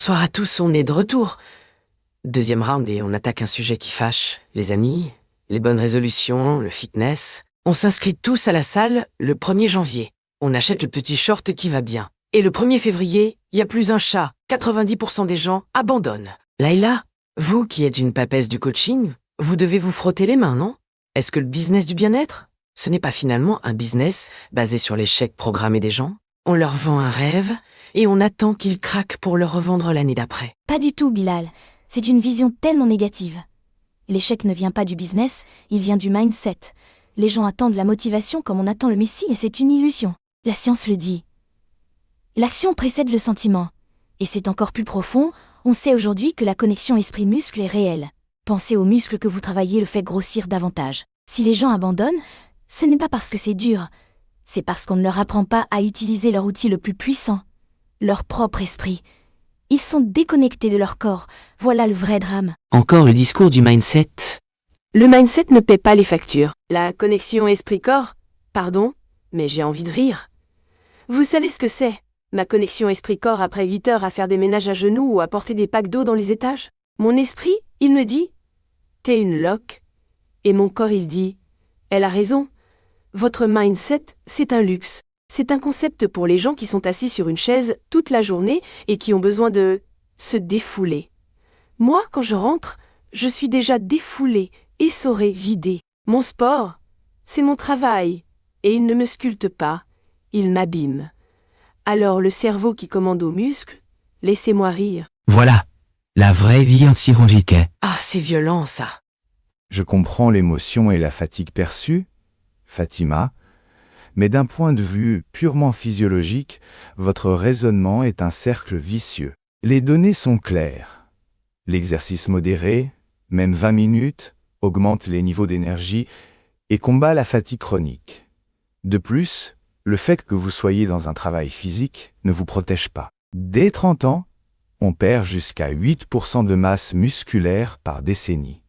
Bonsoir à tous, on est de retour. Deuxième round et on attaque un sujet qui fâche. Les amis, les bonnes résolutions, le fitness. On s'inscrit tous à la salle le 1er janvier. On achète le petit short qui va bien. Et le 1er février, il y a plus un chat. 90% des gens abandonnent. Laïla, vous qui êtes une papesse du coaching, vous devez vous frotter les mains, non? Est-ce que le business du bien-être, ce n'est pas finalement un business basé sur l'échec programmé des gens? On leur vend un rêve et on attend qu'ils craquent pour le revendre l'année d'après. Pas du tout, Bilal. C'est une vision tellement négative. L'échec ne vient pas du business, il vient du mindset. Les gens attendent la motivation comme on attend le Messie et c'est une illusion. La science le dit. L'action précède le sentiment. Et c'est encore plus profond, on sait aujourd'hui que la connexion esprit-muscle est réelle. Pensez aux muscles que vous travaillez le fait grossir davantage. Si les gens abandonnent, ce n'est pas parce que c'est dur, c'est parce qu'on ne leur apprend pas à utiliser leur outil le plus puissant, leur propre esprit. Ils sont déconnectés de leur corps, voilà le vrai drame. Encore le discours du mindset. Le mindset ne paie pas les factures. La connexion esprit-corps? Pardon, mais j'ai envie de rire. Vous savez ce que c'est, ma connexion esprit-corps après 8 heures à faire des ménages à genoux ou à porter des packs d'eau dans les étages? Mon esprit, il me dit « T'es une loque ». Et mon corps, il dit « Elle a raison. Votre mindset, c'est un luxe. C'est un concept pour les gens qui sont assis sur une chaise toute la journée et qui ont besoin de se défouler. Moi, quand je rentre, je suis déjà défoulée, essorée, vidée. Mon sport, c'est mon travail, et il ne me sculpte pas, il m'abîme. Alors le cerveau qui commande aux muscles, laissez-moi rire. Voilà, la vraie vie anti-rongique. Ah, c'est violent ça. Je comprends l'émotion et la fatigue perçue, Fatima, mais d'un point de vue purement physiologique, votre raisonnement est un cercle vicieux. Les données sont claires. L'exercice modéré, même 20 minutes, augmente les niveaux d'énergie et combat la fatigue chronique. De plus, le fait que vous soyez dans un travail physique ne vous protège pas. Dès 30 ans, on perd jusqu'à 8% de masse musculaire par décennie.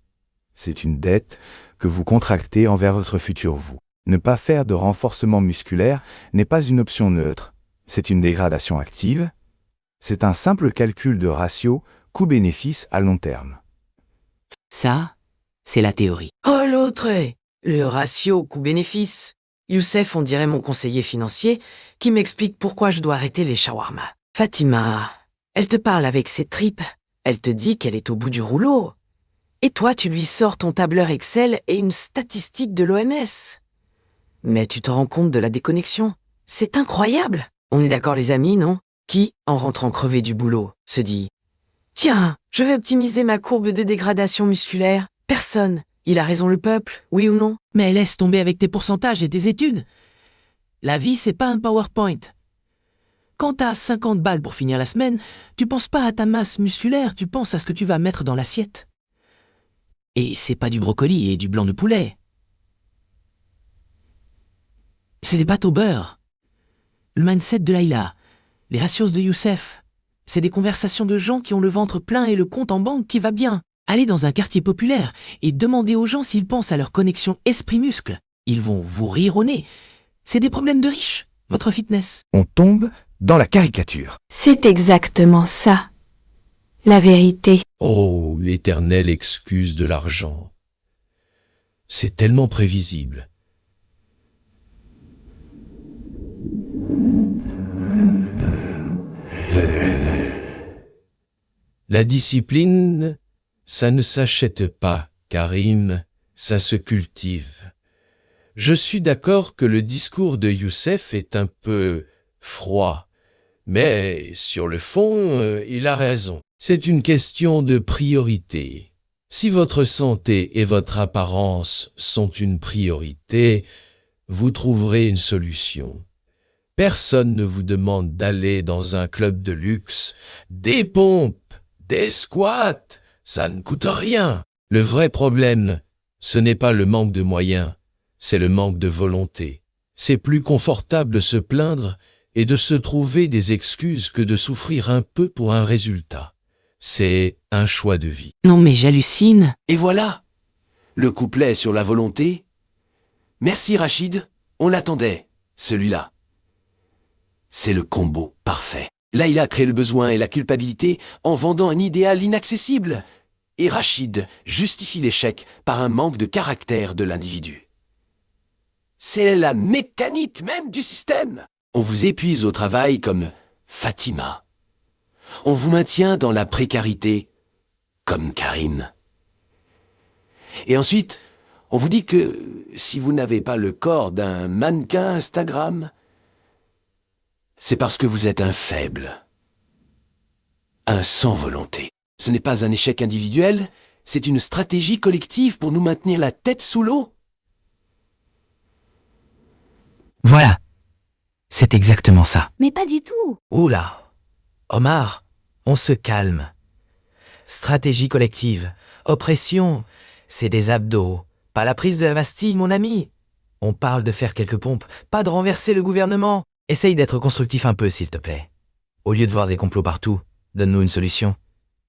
C'est une dette que vous contractez envers votre futur vous. Ne pas faire de renforcement musculaire n'est pas une option neutre, c'est une dégradation active. C'est un simple calcul de ratio coût-bénéfice à long terme. Ça, c'est la théorie. Oh l'autre, le ratio coût-bénéfice. Youssef, on dirait mon conseiller financier, qui m'explique pourquoi je dois arrêter les shawarma. Fatima, elle te parle avec ses tripes, elle te dit qu'elle est au bout du rouleau. Et toi, tu lui sors ton tableur Excel et une statistique de l'OMS. Mais tu te rends compte de la déconnexion? C'est incroyable. On est d'accord les amis, non? Qui, en rentrant crevé du boulot, se dit « Tiens, je vais optimiser ma courbe de dégradation musculaire. » Personne. Il a raison le peuple, oui ou non? Mais laisse tomber avec tes pourcentages et tes études. La vie, c'est pas un PowerPoint. Quand t'as 50 balles pour finir la semaine, tu penses pas à ta masse musculaire, tu penses à ce que tu vas mettre dans l'assiette. Et c'est pas du brocoli et du blanc de poulet. C'est des pâtes au beurre. Le mindset de Laïla, les ratios de Youssef, c'est des conversations de gens qui ont le ventre plein et le compte en banque qui va bien. Allez dans un quartier populaire et demandez aux gens s'ils pensent à leur connexion esprit-muscle. Ils vont vous rire au nez. C'est des problèmes de riches, votre fitness. On tombe dans la caricature. C'est exactement ça, la vérité. Oh, l'éternelle excuse de l'argent. C'est tellement prévisible. La discipline, ça ne s'achète pas, Karim, ça se cultive. Je suis d'accord que le discours de Youssef est un peu froid, mais sur le fond, il a raison. C'est une question de priorité. Si votre santé et votre apparence sont une priorité, vous trouverez une solution. Personne ne vous demande d'aller dans un club de luxe, des pompes, des squats, ça ne coûte rien. Le vrai problème, ce n'est pas le manque de moyens, c'est le manque de volonté. C'est plus confortable de se plaindre et de se trouver des excuses que de souffrir un peu pour un résultat. C'est un choix de vie. Non mais j'hallucine. Et voilà, le couplet sur la volonté. Merci Rachid, on l'attendait, celui-là. C'est le combo parfait. Laïla crée le besoin et la culpabilité en vendant un idéal inaccessible. Et Rachid justifie l'échec par un manque de caractère de l'individu. C'est la mécanique même du système. On vous épuise au travail comme Fatima. On vous maintient dans la précarité comme Karim. Et ensuite, on vous dit que si vous n'avez pas le corps d'un mannequin Instagram, c'est parce que vous êtes un faible. Un sans volonté. Ce n'est pas un échec individuel, c'est une stratégie collective pour nous maintenir la tête sous l'eau. Voilà. C'est exactement ça. Mais pas du tout. Oula. Omar, on se calme. Stratégie collective. Oppression. C'est des abdos. Pas la prise de la Bastille, mon ami. On parle de faire quelques pompes, pas de renverser le gouvernement. Essaye d'être constructif un peu, s'il te plaît. Au lieu de voir des complots partout, donne-nous une solution.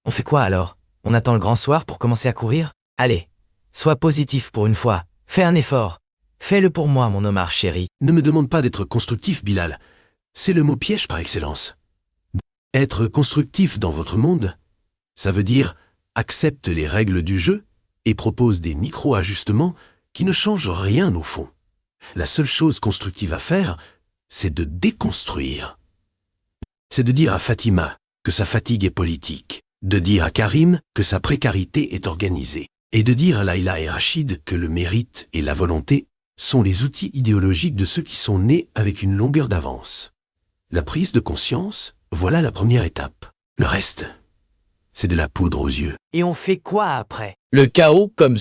On fait quoi alors? On attend le grand soir pour commencer à courir? Allez, sois positif pour une fois. Fais un effort. Fais-le pour moi, mon Omar chéri. Ne me demande pas d'être constructif, Bilal. C'est le mot piège par excellence. Être constructif dans votre monde, ça veut dire accepte les règles du jeu et propose des micro-ajustements qui ne changent rien au fond. La seule chose constructive à faire, c'est de déconstruire. C'est de dire à Fatima que sa fatigue est politique, de dire à Karim que sa précarité est organisée, et de dire à Laïla et Rachid que le mérite et la volonté sont les outils idéologiques de ceux qui sont nés avec une longueur d'avance. La prise de conscience, voilà la première étape. Le reste, c'est de la poudre aux yeux. Et on fait quoi après? Le chaos comme